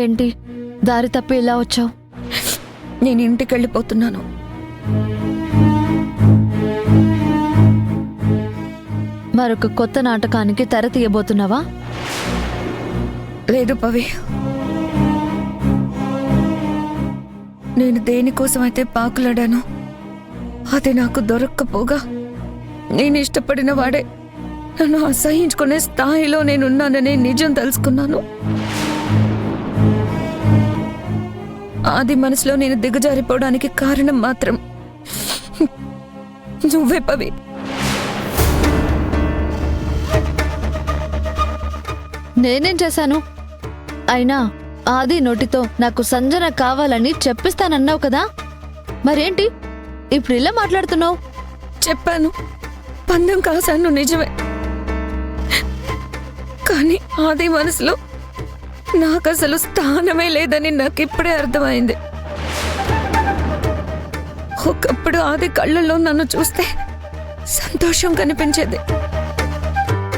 ఏంటి దారి తప్పి ఇలా వచ్చావు? నేను ఇంటికి వెళ్ళిపోతున్నాను. మరొక కొత్త నాటకానికి తెర తీయబోతున్నావా? లేదు పవి, నేను దేనికోసమైతే పాకులాడాను అది నాకు దొరక్కపోగా నేను ఇష్టపడిన వాడే నన్ను అసహించుకునే స్థాయిలో నేనున్నాననే నిజం తెలుసుకున్నాను. ఆది మనసులో నేను దిగజారిపోవడానికి కారణం మాత్రం నువ్వే పవి. నేనేం చేశాను? అయినా ఆది నోటితో నాకు సంజన కావాలని చెప్పిస్తానన్నావు కదా, మరేంటి ఇప్పుడు ఇలా మాట్లాడుతున్నావు? చెప్పాను, పందెం కాశాను, నిజమే. కానీ ఆది మనసులో నాకు అసలు స్థానమే లేదని నాకు ఇప్పుడే అర్థమైంది. ఒకప్పుడు ఆది కళ్ళల్లో నన్ను చూస్తే సంతోషం కనిపించేది.